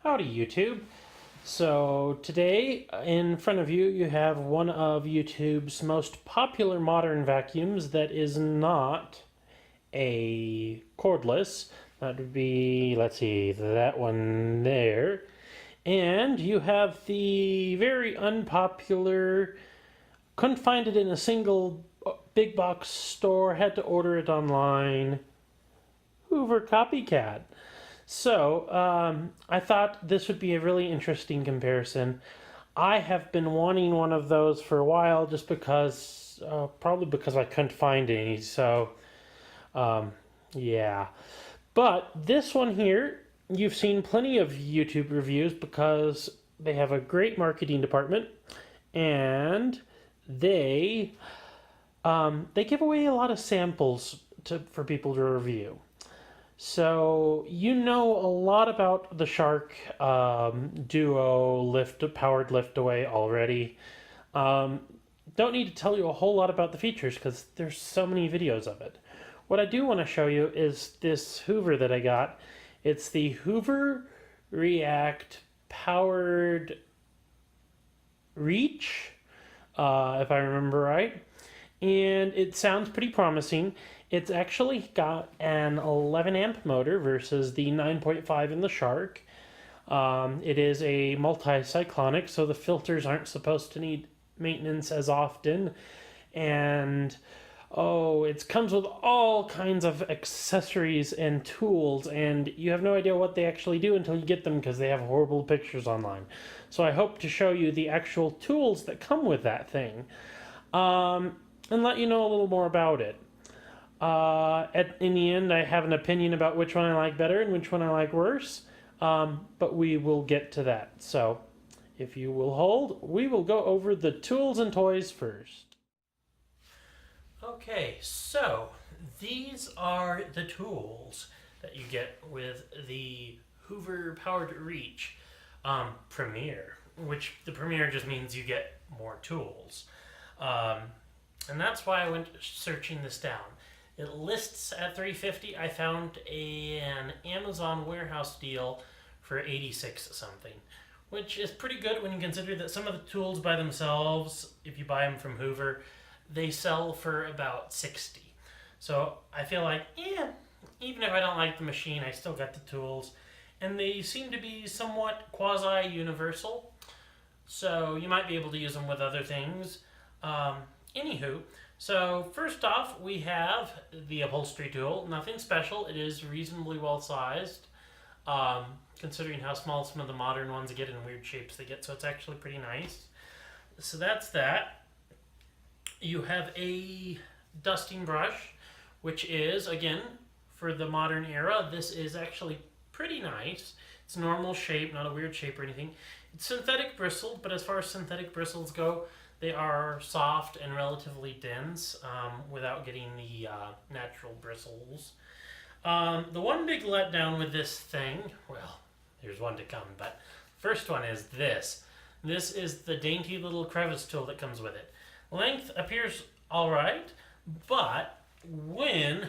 Howdy YouTube. So today in front of you you have one of YouTube's most popular modern vacuums that is not a cordless. That would be, let's see, that one there. And you have the very unpopular, couldn't find it in a single big box store, had to order it online, Hoover Copycat. So, I thought this would be a really interesting comparison. I have been wanting one of those for a while just because, probably because I couldn't find any, so, yeah. But this one here, you've seen plenty of YouTube reviews because they have a great marketing department, and they give away a lot of samples for people to review. So you know a lot about the Shark Duo powered Liftaway already. Don't need to tell you a whole lot about the features because there's so many videos of it. What I do want to show you is this Hoover that I got. It's the Hoover React powered Reach, if I remember right. And it sounds pretty promising. It's actually got an 11 amp motor versus the 9.5 in the Shark. It is a multi-cyclonic, so the filters aren't supposed to need maintenance as often. And it comes with all kinds of accessories and tools, and you have no idea what they actually do until you get them because they have horrible pictures online. So I hope to show you the actual tools that come with that thing, and let you know a little more about it. In the end, I have an opinion about which one I like better and which one I like worse, but we will get to that. So, if you will hold, we will go over the tools and toys first. Okay, so these are the tools that you get with the Hoover Powered Reach Premier, which the Premier just means you get more tools. And that's why I went searching this down. It lists at $350. I found an Amazon warehouse deal for $86 something, which is pretty good when you consider that some of the tools by themselves, if you buy them from Hoover, they sell for about $60. So I feel like, even if I don't like the machine, I still got the tools. And they seem to be somewhat quasi-universal, so you might be able to use them with other things. Anywho, so first off, we have the upholstery tool. Nothing special. It is reasonably well sized, considering how small some of the modern ones get and weird shapes they get. So it's actually pretty nice. So that's that. You have a dusting brush, which is, again, for the modern era, this is actually pretty nice. It's normal shape, not a weird shape or anything. It's synthetic bristled, but as far as synthetic bristles go, they are soft and relatively dense without getting the natural bristles. The one big letdown with this thing, well, there's one to come, but first one is this. This is the dainty little crevice tool that comes with it. Length appears all right, but when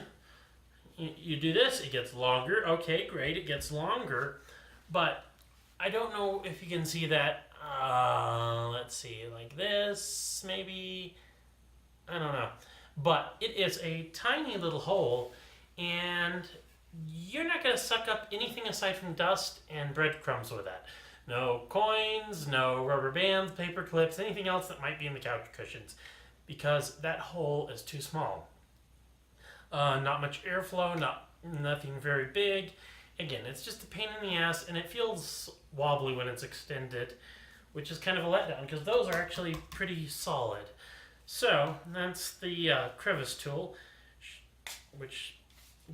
you do this, it gets longer. Okay, great, it gets longer, but I don't know if you can see that. Let's see, like this, maybe, I don't know. But it is a tiny little hole, and you're not going to suck up anything aside from dust and breadcrumbs with that. No coins, no rubber bands, paper clips, anything else that might be in the couch cushions, because that hole is too small. Not much airflow, nothing very big. Again, it's just a pain in the ass, and it feels wobbly when it's extended, which is kind of a letdown because those are actually pretty solid. So that's the crevice tool, which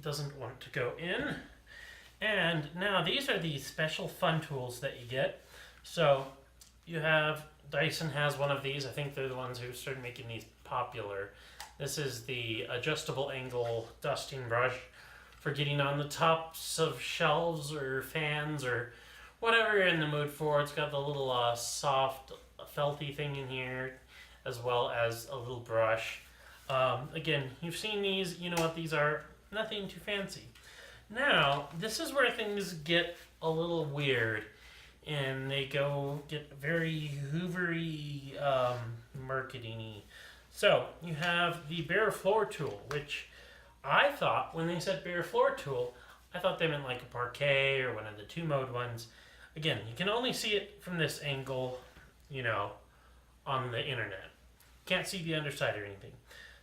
doesn't want to go in. And now these are the special fun tools that you get. So you have, Dyson has one of these. I think they're the ones who started making these popular. This is the adjustable angle dusting brush for getting on the tops of shelves or fans or whatever you're in the mood for. It's got the little soft felty thing in here, as well as a little brush. Again, you've seen these, you know what these are. Nothing too fancy. Now, this is where things get a little weird. and they get very Hoovery, marketing-y. So you have the bare floor tool, which I thought when they said bare floor tool, I thought they meant like a parquet or one of the 2-mode ones. Again, you can only see it from this angle, on the internet. Can't see the underside or anything.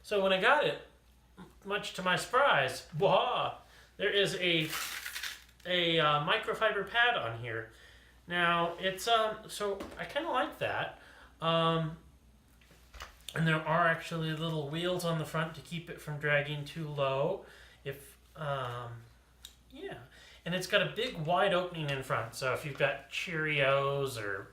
So when I got it, much to my surprise, wah, there is a microfiber pad on here. Now it's so I kind of like that, and there are actually little wheels on the front to keep it from dragging too low. Yeah, and it's got a big wide opening in front. So if you've got Cheerios or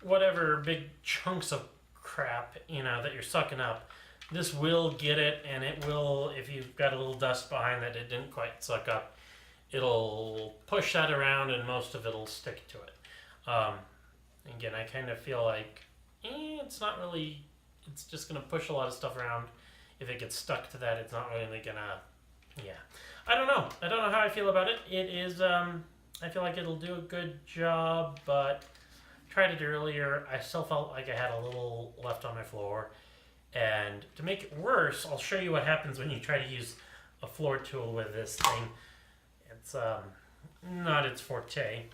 whatever big chunks of crap that you're sucking up, this will get it, and it will, if you've got a little dust behind that it didn't quite suck up, it'll push that around and most of it'll stick to it. Again, I kind of feel like it's not really, it's just going to push a lot of stuff around. If it gets stuck to that, it's not really going to, I don't know. I don't know how I feel about it. It is, I feel like it'll do a good job, but tried it earlier. I still felt like I had a little left on my floor. And to make it worse, I'll show you what happens when you try to use a floor tool with this thing. It's not its forte.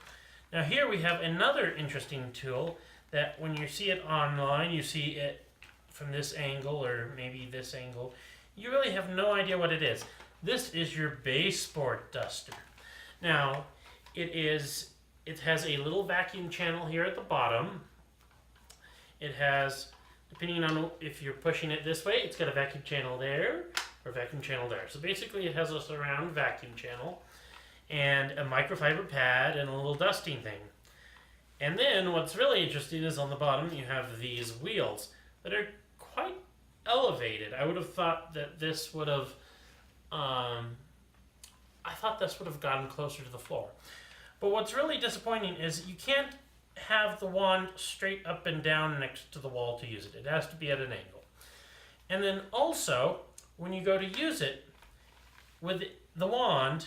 Now here we have another interesting tool that when you see it online, you see it from this angle or maybe this angle. You really have no idea what it is. This is your baseboard duster. Now, it has a little vacuum channel here at the bottom. It has, depending on if you're pushing it this way, it's got a vacuum channel there or a vacuum channel there. So basically it has a surround vacuum channel and a microfiber pad and a little dusting thing. And then what's really interesting is on the bottom you have these wheels that are quite elevated. I would have thought that this would have gotten closer to the floor. But what's really disappointing is you can't have the wand straight up and down next to the wall to use it. It has to be at an angle. And then also, when you go to use it, with the wand,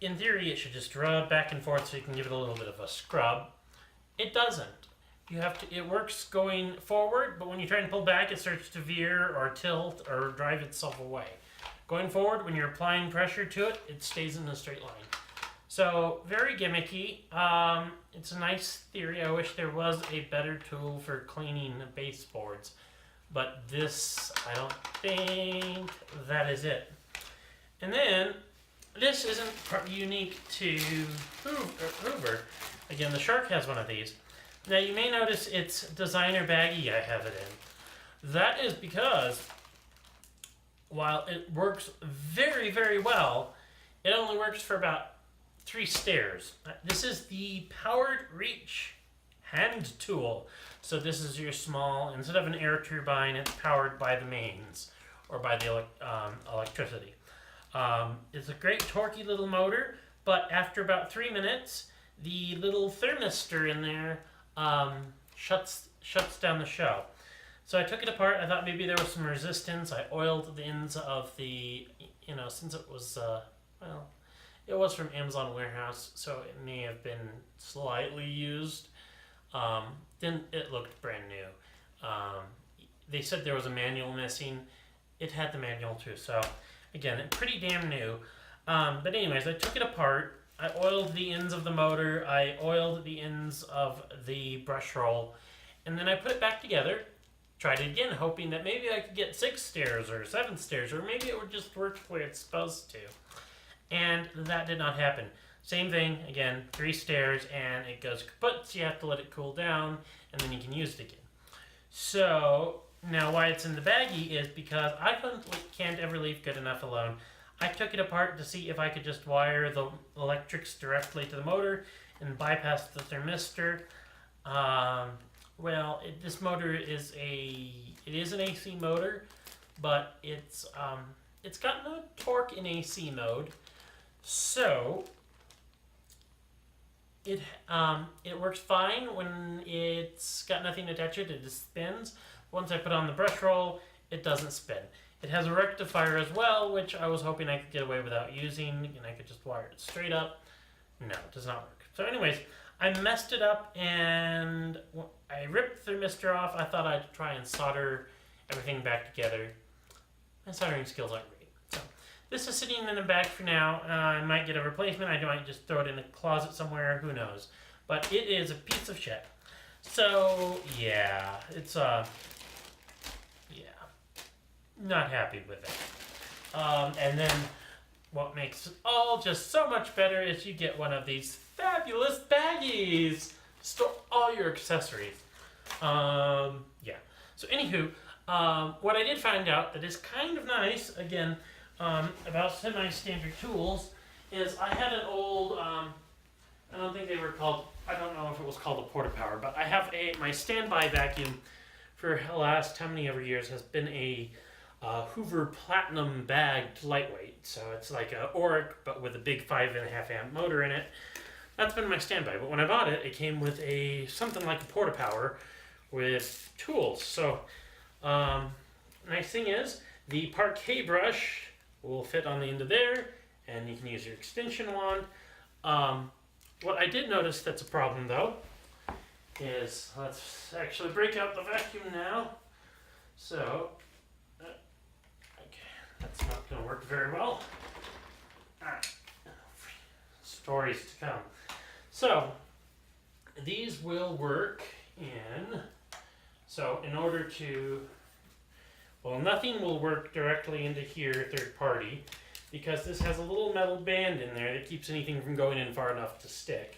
in theory it should just rub back and forth so you can give it a little bit of a scrub. It doesn't. It works going forward, but when you try and pull back, it starts to veer or tilt or drive itself away. Going forward, when you're applying pressure to it, it stays in a straight line. So, very gimmicky. It's a nice theory. I wish there was a better tool for cleaning baseboards. But this, I don't think that is it. And then, this isn't unique to Hoover. Again, the Shark has one of these. Now, you may notice it's designer baggy I have it in. That is because, while it works very, very well, it only works for about 3 stairs. This is the Powered Reach hand tool. So this is your small, instead of an air turbine, it's powered by the mains or by the electricity. It's a great torquey little motor, but after about 3 minutes, the little thermistor in there shuts down the show. So I took it apart. I thought maybe there was some resistance. I oiled the ends of the, since it was, it was from Amazon Warehouse, so it may have been slightly used. Then it looked brand new. They said there was a manual missing. It had the manual too, so again, pretty damn new. But anyways, I took it apart. I oiled the ends of the motor. I oiled the ends of the brush roll. And then I put it back together. Tried it again, hoping that maybe I could get 6 stairs or 7 stairs, or maybe it would just work the way it's supposed to. And that did not happen. Same thing, again, 3 stairs, and it goes kaput, so you have to let it cool down, and then you can use it again. So, now why it's in the baggie is because I can't ever leave good enough alone. I took it apart to see if I could just wire the electrics directly to the motor and bypass the thermistor. This motor is an AC motor, but it's got no torque in AC mode, so it works fine when it's got nothing attached to it. It just spins. Once I put on the brush roll, it doesn't spin. It has a rectifier as well, which I was hoping I could get away without using, and I could just wire it straight up. No, it does not work. So anyways, I messed it up and I ripped the thermistor off. I thought I'd try and solder everything back together. My soldering skills aren't great. So this is sitting in a bag for now. I might get a replacement. I might just throw it in a closet somewhere. Who knows? But it is a piece of shit. So yeah, it's not happy with it. And then what makes it all just so much better is you get one of these fabulous baggies to store all your accessories. Yeah. So anywho, what I did find out that is kind of nice, again, about semi-standard tools, is I had an old, I don't think they were called, I don't know if it was called a Porta-Power, but I have my standby vacuum for the last how many ever years has been a Hoover Platinum bagged lightweight. So it's like a Auric, but with a big 5.5 amp motor in it. That's been my standby. But when I bought it, it came with something like a Porta-Power with tools. So nice thing is the parquet brush will fit on the end of there, and you can use your extension wand. What I did notice that's a problem though is, let's actually break out the vacuum now. So that's not going to work very well. Stories to come. So these will work in order to, well, nothing will work directly into here, third party, because this has a little metal band in there that keeps anything from going in far enough to stick.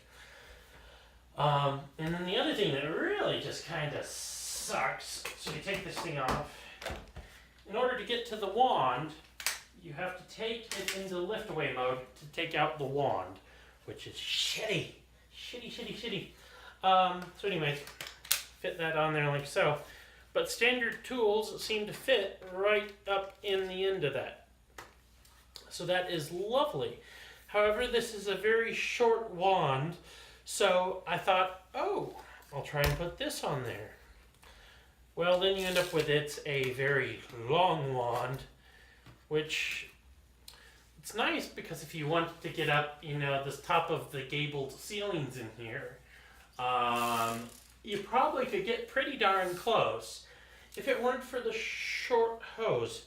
And then the other thing that really just kind of sucks, so you take this thing off. In order to get to the wand, you have to take it into liftaway mode to take out the wand, which is shitty. So anyways, fit that on there like so. But standard tools seem to fit right up in the end of that. So that is lovely. However, this is a very short wand, so I thought, oh, I'll try and put this on there. Well, then you end up with it's a very long wand, which it's nice because if you want to get up, the top of the gabled ceilings in here, you probably could get pretty darn close if it weren't for the short hose.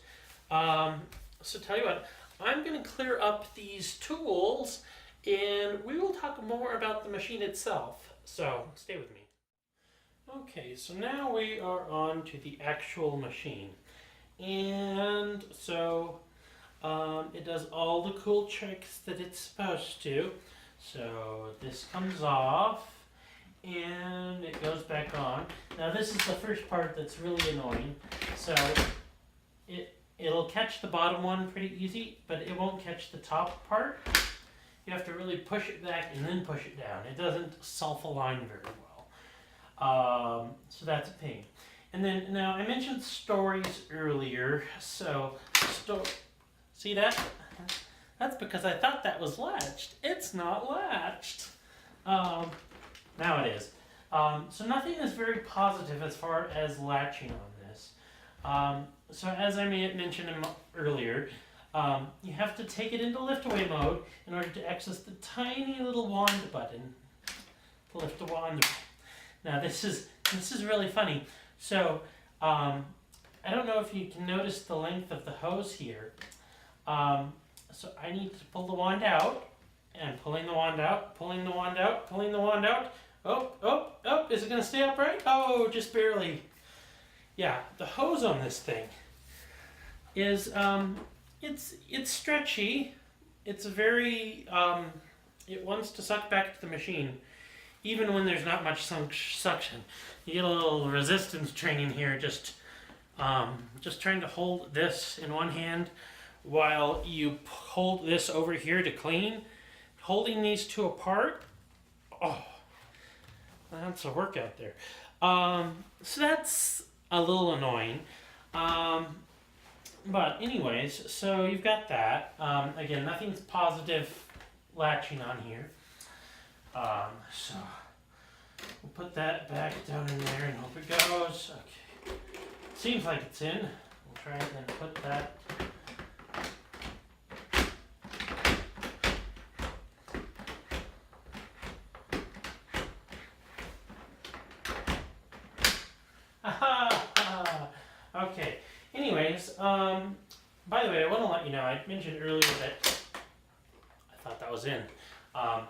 So tell you what, I'm going to clear up these tools and we will talk more about the machine itself. So stay with me. Okay, so now we are on to the actual machine. And so it does all the cool tricks that it's supposed to. So this comes off and it goes back on. Now this is the first part that's really annoying. So it'll catch the bottom one pretty easy, but it won't catch the top part. You have to really push it back and then push it down. It doesn't self-align very well. So that's a pain. And then now I mentioned stories earlier. So see that? That's because I thought that was latched. It's not latched. Now it is. So nothing is very positive as far as latching on this. So as I mentioned earlier, you have to take it into liftaway mode in order to access the tiny little wand button to lift the wand. Now this is really funny. So I don't know if you can notice the length of the hose here. So I need to pull the wand out, and pulling the wand out, pulling the wand out, pulling the wand out. Oh, is it going to stay upright? Oh, just barely. Yeah, the hose on this thing is, it's stretchy. It's very, it wants to suck back to the machine, even when there's not much suction. You get a little resistance training here, just trying to hold this in one hand while you hold this over here to clean. Holding these two apart, oh, that's a workout there. So that's a little annoying. But anyways, so you've got that. Again, nothing's positive latching on here. So we'll put that back down in there and hope it goes. Okay. Seems like it's in. We'll try and then put that. anyways, by the way, I want to let you know, I mentioned earlier that, I thought that was in. I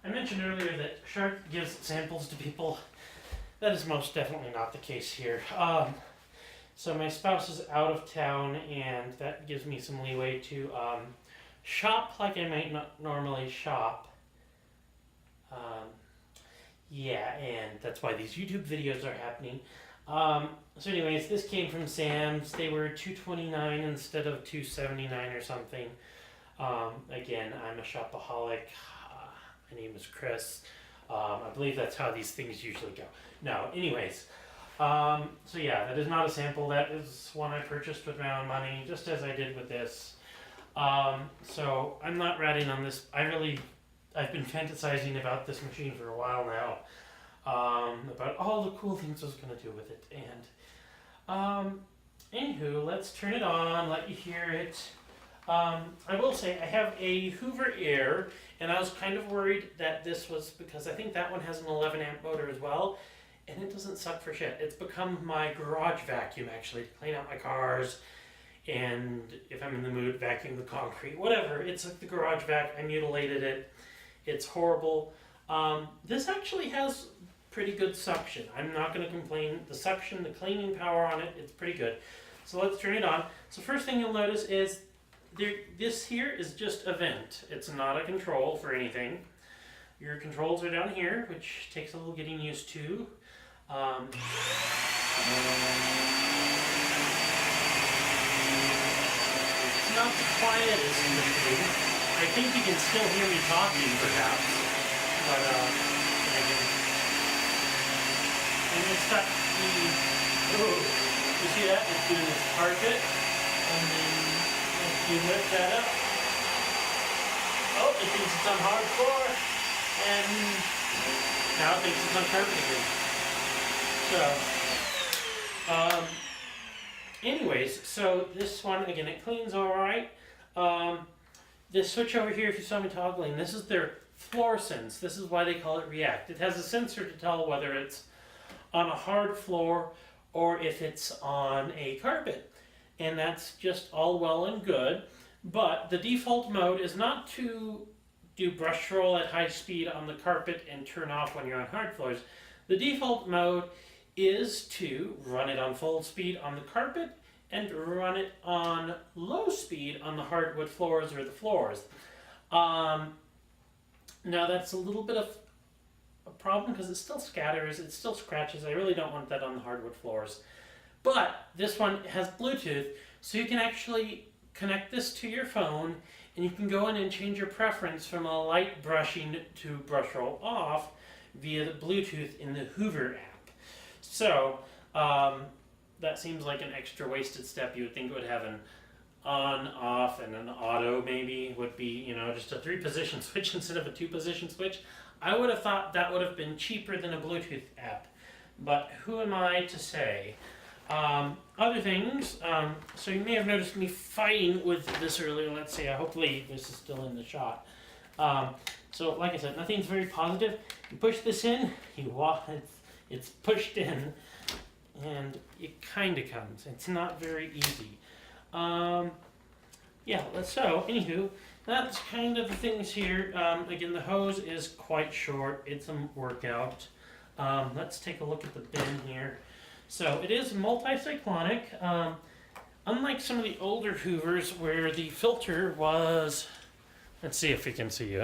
mentioned earlier that Shark gives samples to people. That is most definitely not the case here. So my spouse is out of town, and that gives me some leeway to shop like I might not normally shop. Yeah, and that's why these YouTube videos are happening. So anyways, this came from Sam's. They were $2.29 instead of $2.79 or something. Again, I'm a shopaholic. My name is Chris. I believe that's how these things usually go. No, anyways. So yeah, that is not a sample. That is one I purchased with my own money, just as I did with this. So I'm not ratting on this. I've been fantasizing about this machine for a while now. About all the cool things I was going to do with it. And anywho, let's turn it on, let you hear it. I will say I have a Hoover Air, and I was kind of worried that this was because I think that one has an 11 amp motor as well, and it doesn't suck for shit. It's become my garage vacuum, actually, to clean out my cars, and if I'm in the mood, vacuum the concrete, whatever. It's like the garage vac. I mutilated it. It's horrible. This actually has pretty good suction. I'm not going to complain. The suction, the cleaning power on it, it's pretty good. So let's turn it on. So first thing you'll notice is this here is just a vent. It's not a control for anything. Your controls are down here, which takes a little getting used to. It's not the quietest machine. I think you can still hear me talking, perhaps. But, and it's got the, you see that? It's doing this carpet, and then if you lift that up, it thinks it's on hard floor, and now it thinks it's on carpet again. So, anyways, so this one, again, it cleans alright. This switch over here, if you saw me toggling, this is their floor sense. This is why they call it React. It has a sensor to tell whether it's on a hard floor or if it's on a carpet. And that's just all well and good. But the default mode is not to do brush roll at high speed on the carpet and turn off when you're on hard floors. The default mode is to run it on full speed on the carpet and run it on low speed on the hardwood floors or the floors. Now that's a little bit of a problem because it still scatters, it still scratches. I really don't want that on the hardwood floors. But this one has Bluetooth, so you can actually connect this to your phone and you can go in and change your preference from a light brushing to brush roll off via the Bluetooth in the Hoover app. So, that seems like an extra wasted step. You would think it would have an on, off, and an auto maybe would be, just a 3-position switch instead of a 2-position switch. I would have thought that would have been cheaper than a Bluetooth app, but who am I to say? Other things, so you may have noticed me fighting with this earlier. Let's see, hopefully this is still in the shot. So like I said, nothing's very positive. You push this in, it's pushed in, and it kind of comes. It's not very easy. So anywho, that's kind of the things here. Again, the hose is quite short. It's a workout. Let's take a look at the bin here. So it is multi-cyclonic. Unlike some of the older Hoovers where the filter was, let's see if we can see.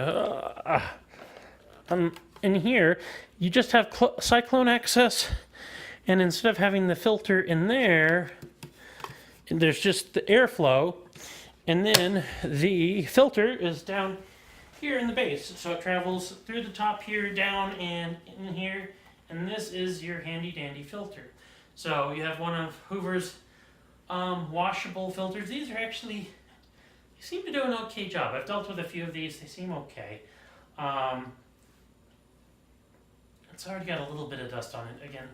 In here, you just have cyclone access, and instead of having the filter in there, there's just the airflow, and then the filter is down here in the base. So it travels through the top here, down, and in here, and this is your handy dandy filter. So you have one of Hoover's washable filters. These are actually, they seem to do an okay job. I've dealt with a few of these. They seem okay. It's already got a little bit of dust on it. Again,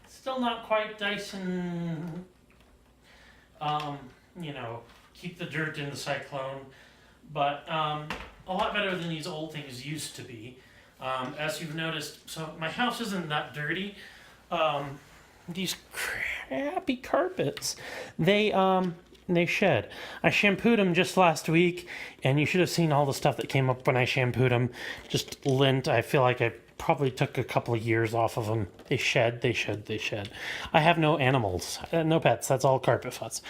still not quite Dyson, keep the dirt in the cyclone, but a lot better than these old things used to be. As you've noticed, so my house isn't that dirty. These happy carpets. They shed. I shampooed them just last week, and you should have seen all the stuff that came up when I shampooed them. Just lint. I feel like I probably took a couple of years off of them. They shed. I have no animals, no pets. That's all carpet fuss.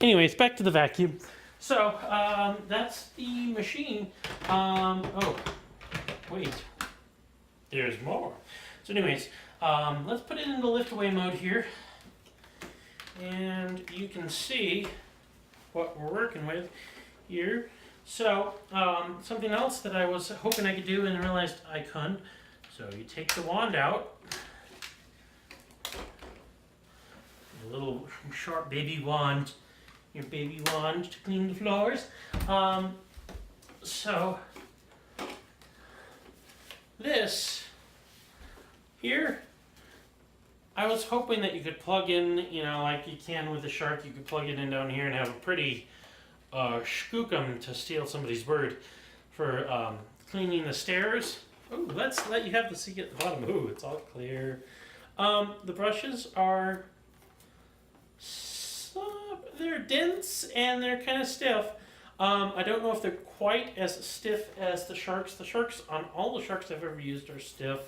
Anyways, back to the vacuum. So that's the machine. Oh, wait. There's more. So anyways, let's put it into liftaway mode here. And you can see what we're working with here. So something else that I was hoping I could do and realized I couldn't. So you take the wand out. A little sharp baby wand. Your baby wand to clean the floors. So this here, I was hoping that you could plug in, like you can with the shark, you could plug it in down here and have a pretty skookum, to steal somebody's word, for cleaning the stairs. Oh, let's let you have the seat at the bottom. Ooh, it's all clear. The brushes are, they're dense and they're kind of stiff. I don't know if they're quite as stiff as the sharks. The sharks, on all the sharks I've ever used, are stiff.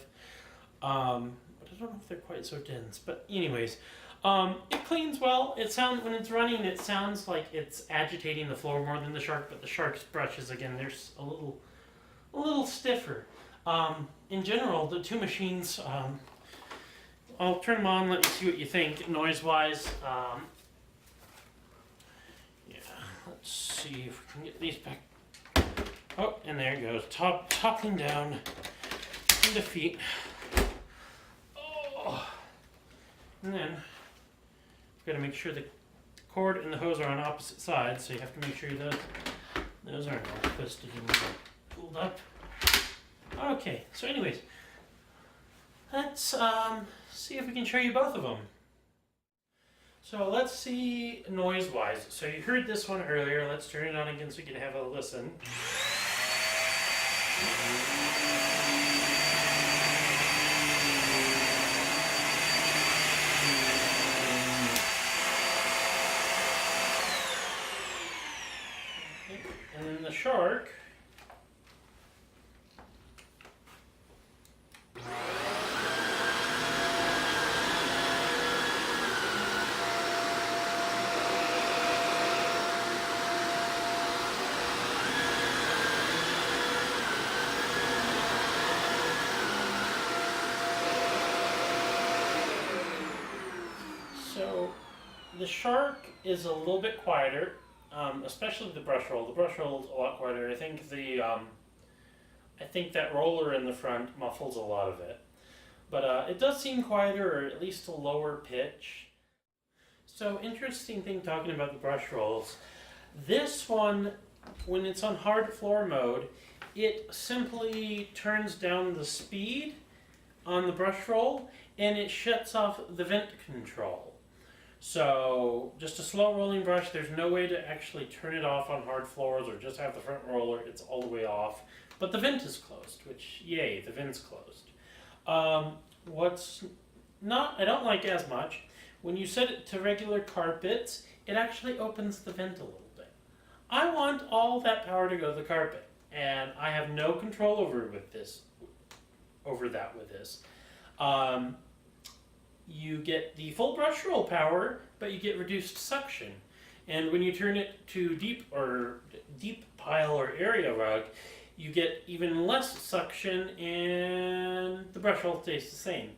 But I don't know if they're quite so dense. But anyways, it cleans well. When it's running, it sounds like it's agitating the floor more than the shark. But the shark's brushes, again, they're a little stiffer. In general, the two machines, I'll turn them on, let you see what you think noise-wise. Let's see if we can get these back. Oh, and there it goes. Toppling down into feet. Oh. And then we've got to make sure the cord and the hose are on opposite sides, so you have to make sure those aren't all twisted and pulled up. Okay, so anyways, let's see if we can show you both of them. So let's see noise-wise. So you heard this one earlier. Let's turn it on again so you can have a listen. Okay. And then the shark. So the shark is a little bit quieter, especially the brush roll. The brush roll is a lot quieter. I think that roller in the front muffles a lot of it, but it does seem quieter, or at least a lower pitch. So interesting thing talking about the brush rolls. This one, when it's on hard floor mode, it simply turns down the speed on the brush roll and it shuts off the vent control. So just a slow rolling brush, there's no way to actually turn it off on hard floors or just have the front roller, it's all the way off. But the vent is closed, which, yay, the vent's closed. What's not, I don't like as much, when you set it to regular carpets, it actually opens the vent a little bit. I want all that power to go to the carpet, and I have no control over that with this. You get the full brush roll power, but you get reduced suction. And when you turn it to deep pile or area rug, you get even less suction and the brush roll stays the same.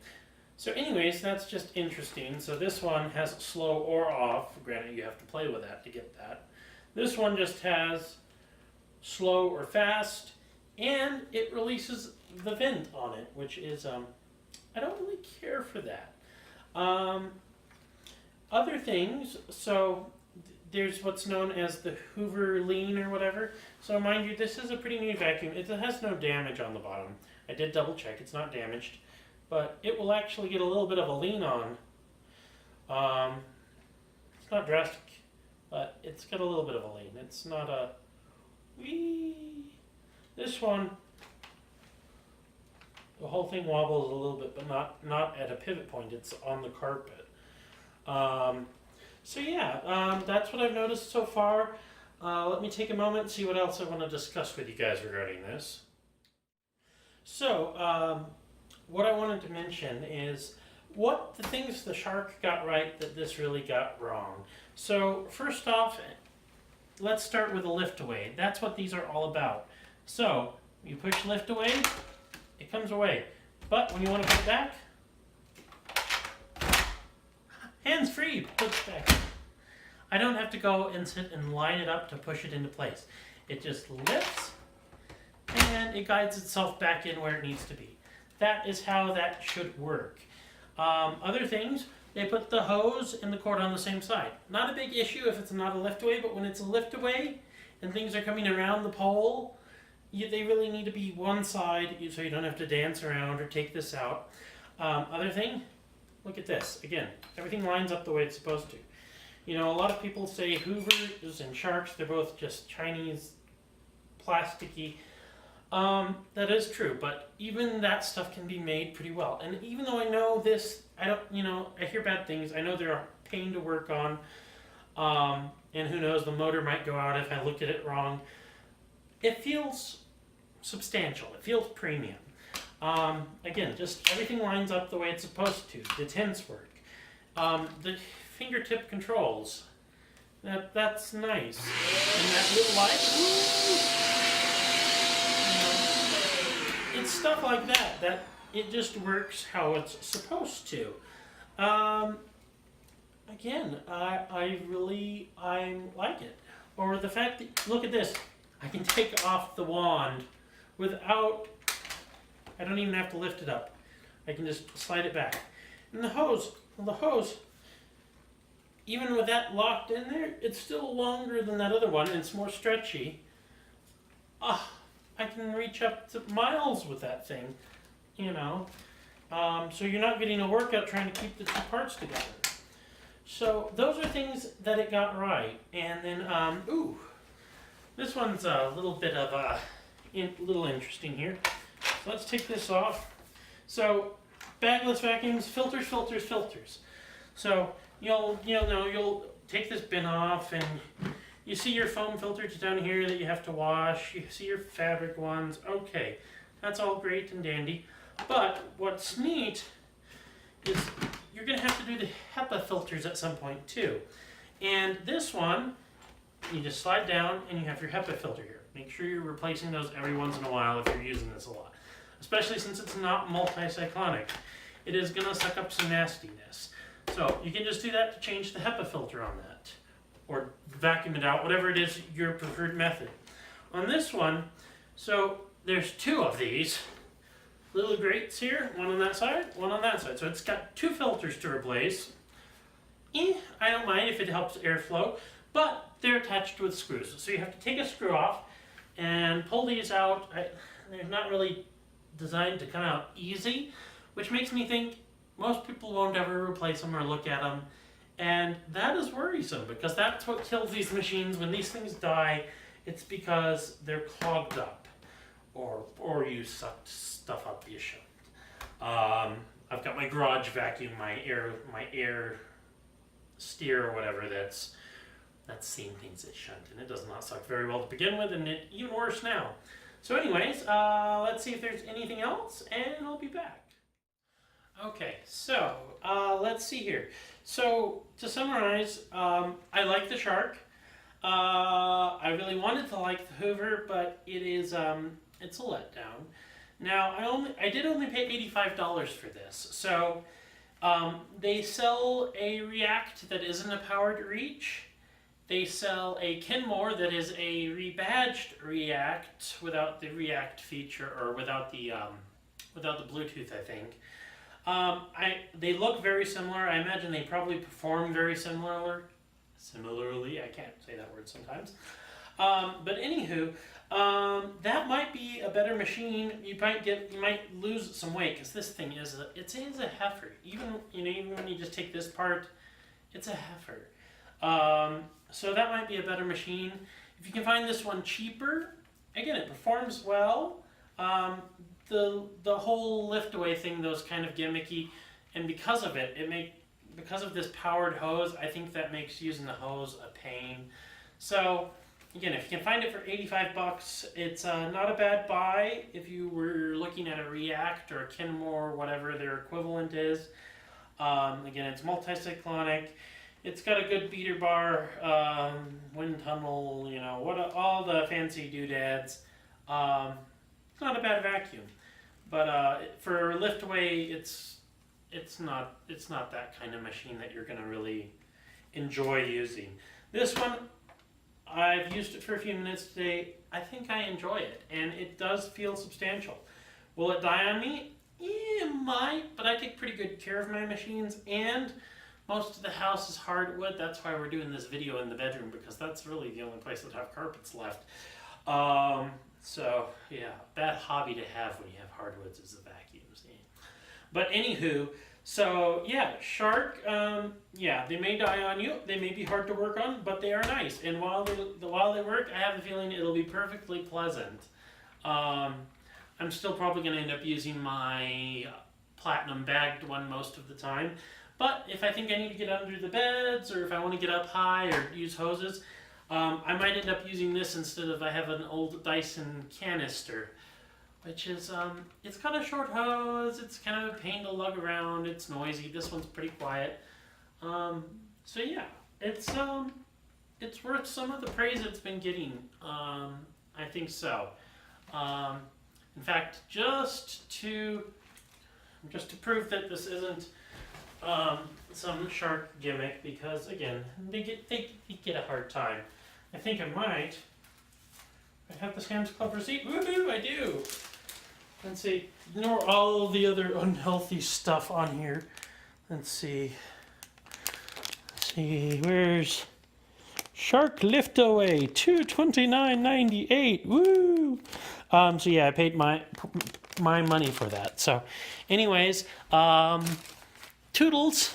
So anyways, that's just interesting. So this one has slow or off. Granted, you have to play with that to get that. This one just has slow or fast, and it releases the vent on it, which is, I don't really care for that. Other things, so there's what's known as the Hoover lean or whatever. So mind you, this is a pretty new vacuum. It has no damage on the bottom. I did double check, it's not damaged. But it will actually get a little bit of a lean on. It's not drastic, but it's got a little bit of a lean. It's not a wee. This one, the whole thing wobbles a little bit, but not at a pivot point. It's on the carpet. So yeah, that's what I've noticed so far. Let me take a moment and see what else I want to discuss with you guys regarding this. So, what I wanted to mention is what the things the Shark got right that this really got wrong. So, first off, let's start with the liftaway. That's what these are all about. So, you push lift away, it comes away. But when you want to put it back, hands free, put it back. I don't have to go and sit and line it up to push it into place. It just lifts and it guides itself back in where it needs to be. That is how that should work. Other things, they put the hose and the cord on the same side. Not a big issue if it's not a liftaway, but when it's a liftaway and things are coming around the pole, they really need to be one side so you don't have to dance around or take this out. Other thing, look at this. Again, everything lines up the way it's supposed to. You know, a lot of people say Hoovers and Sharks, they're both just Chinese, plasticky. That is true, but even that stuff can be made pretty well. And even though I know this, I hear bad things. I know they're a pain to work on. And who knows, the motor might go out if I looked at it wrong. It feels substantial. It feels premium. Again, just everything lines up the way it's supposed to. The tints work. The fingertip controls. That's nice. And that little light. It's stuff like that it just works how it's supposed to. Again, I like it. Or the fact that, look at this, I can take off the wand without, I don't even have to lift it up. I can just slide it back. And the hose, even with that locked in there, it's still longer than that other one and it's more stretchy. I can reach up to miles with that thing, you know. So you're not getting a workout trying to keep the two parts together. So those are things that it got right. And then, this one's a little bit of a little interesting here. So let's take this off. So bagless vacuums, filters. So you'll take this bin off and you see your foam filters down here that you have to wash. You see your fabric ones. Okay, that's all great and dandy. But what's neat is you're going to have to do the HEPA filters at some point too. And this one, you just slide down and you have your HEPA filter here. Make sure you're replacing those every once in a while if you're using this a lot. Especially since it's not multi-cyclonic. It is going to suck up some nastiness. So you can just do that to change the HEPA filter on that. Or vacuum it out, whatever it is your preferred method. On this one, so there's two of these little grates here, one on that side, one on that side. So it's got two filters to replace. I don't mind if it helps airflow, but they're attached with screws. So you have to take a screw off and pull these out. They're not really designed to come out easy, which makes me think most people won't ever replace them or look at them. And that is worrisome because that's what kills these machines. When these things die, it's because they're clogged up or you sucked stuff up you shouldn't. I've got my garage vacuum, my air steer or whatever that's seen things it shouldn't, and it does not suck very well to begin with, and it even worse now. So anyways, let's see if there's anything else, and I'll be back. Okay, so let's see here. So to summarize, I like the Shark. I really wanted to like the Hoover, but it is it's a letdown. Now I did only pay $85 for this. So they sell a React that isn't a powered reach. They sell a Kenmore that is a rebadged React without the React feature or without the Bluetooth, I think. They look very similar. I imagine they probably perform very similarly. I can't say that word sometimes. But anywho, that might be a better machine. You might lose some weight because this thing is a heifer. Even when you just take this part, it's a heifer. So that might be a better machine. If you can find this one cheaper, again, it performs well. The whole liftaway thing, though, is kind of gimmicky, and because of it, because of this powered hose, I think that makes using the hose a pain. So again, if you can find it for 85 bucks, it's not a bad buy if you were looking at a React or a Kenmore, whatever their equivalent is. Again, it's multi-cyclonic. It's got a good beater bar, wind tunnel, you know, all the fancy doodads. It's not a bad vacuum, but for Liftaway, it's not that kind of machine that you're going to really enjoy using. This one, I've used it for a few minutes today. I think I enjoy it, and it does feel substantial. Will it die on me? Yeah, it might, but I take pretty good care of my machines, and most of the house is hardwood. That's why we're doing this video in the bedroom, because that's really the only place that have carpets left. So yeah, bad hobby to have when you have hardwoods is the vacuums. Yeah. But anywho, so yeah, Shark, yeah, they may die on you. They may be hard to work on, but they are nice. And while they work, I have a feeling it'll be perfectly pleasant. I'm still probably going to end up using my platinum bagged one most of the time. But if I think I need to get under the beds, or if I want to get up high or use hoses, I might end up using this instead of, I have an old Dyson canister, which is, it's got a short hose, it's kind of a pain to lug around, it's noisy. This one's pretty quiet. So yeah, it's worth some of the praise it's been getting. I think so. In fact, just to prove that this isn't some Shark gimmick, because again, they get a hard time. I think I have the Sam's Club receipt. Woohoo! I do. Let's see. Ignore all the other unhealthy stuff on here. Let's see. Where's Shark Liftaway $229.98? Woo! So yeah, I paid my money for that. So, anyways, toodles.